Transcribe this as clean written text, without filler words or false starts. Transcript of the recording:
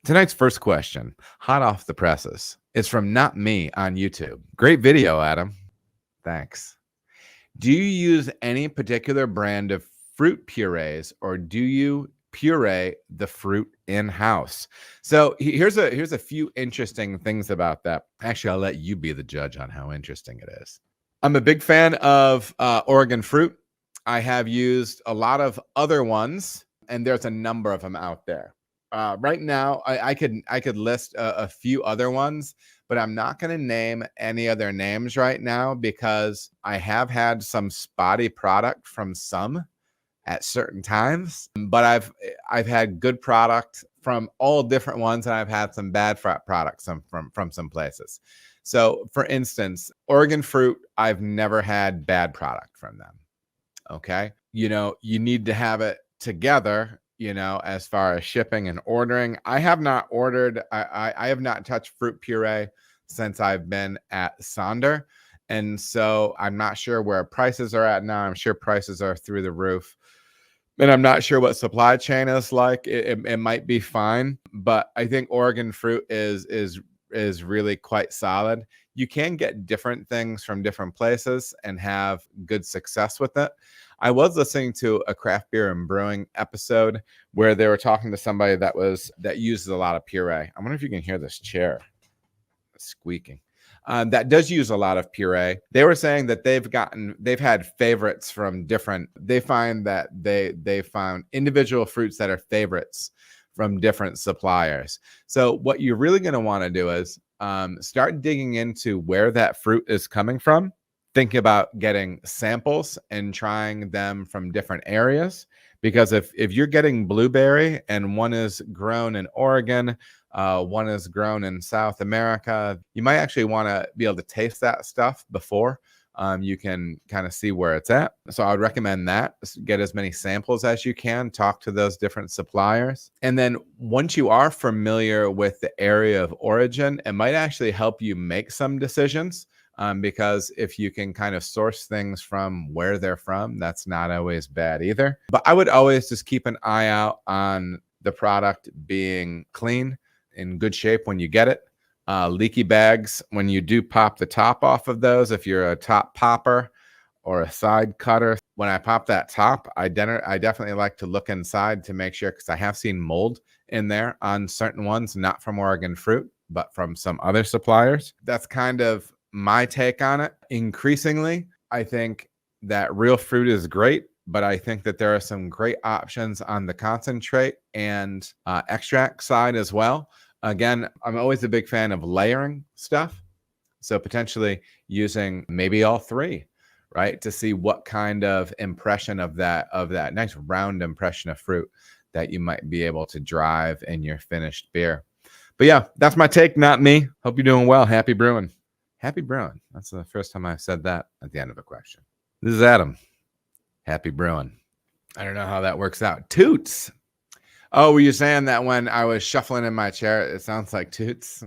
Tonight's first question, hot off the presses. It's from Not Me on YouTube. Great video, Adam. Thanks. Do you use any particular brand of fruit purees, or do you puree the fruit in-house? So here's a few interesting things about that. Actually, I'll let you be the judge on how interesting it is. I'm a big fan of Oregon fruit. I have used a lot of other ones, and there's a number of them out there. Right now, I could list a few other ones, but I'm not going to name any other names right now because I have had some spotty product from some at certain times, but I've had good product from all different ones, and I've had some bad products from some places. So, for instance, Oregon fruit, I've never had bad product from them. Okay, you need to have it together. As far as shipping and ordering, I have not ordered, I have not touched fruit puree since I've been at Sonder. And so I'm not sure where prices are at now. I'm sure prices are through the roof. And I'm not sure what supply chain is like. It might be fine, but I think Oregon fruit is really quite solid. You can get different things from different places and have good success with it. I was listening to a craft beer and brewing episode where they were talking to somebody that uses a lot of puree. I wonder if you can hear this chair squeaking. That does use a lot of puree. They were saying that they've had favorites from different. They find that they found individual fruits that are favorites from different suppliers. So what you're really going to want to do is start digging into where that fruit is coming from. Think about getting samples and trying them from different areas, because if you're getting blueberry and one is grown in Oregon, one is grown in South America, you might actually want to be able to taste that stuff before you can kind of see where it's at. So I would recommend that. Get as many samples as you can, talk to those different suppliers. And then once you are familiar with the area of origin, it might actually help you make some decisions. Because if you can kind of source things from where they're from, that's not always bad either. But I would always just keep an eye out on the product being clean, in good shape when you get it. Leaky bags, when you do pop the top off of those, if you're a top popper or a side cutter, when I pop that top, I definitely like to look inside to make sure, because I have seen mold in there on certain ones, not from Oregon fruit, but from some other suppliers. That's kind of my take on it. Increasingly, I think that real fruit is great, but I think that there are some great options on the concentrate and extract side as well. Again, I'm always a big fan of layering stuff. So potentially using maybe all three, right? To see what kind of impression of that nice round impression of fruit that you might be able to drive in your finished beer. But yeah, that's my take, not me. Hope you're doing well. Happy brewing. Happy brewing. That's the first time I've said that at the end of a question. This is Adam. Happy brewing. I don't know how that works out. Toots. Oh, were you saying that when I was shuffling in my chair, it sounds like toots?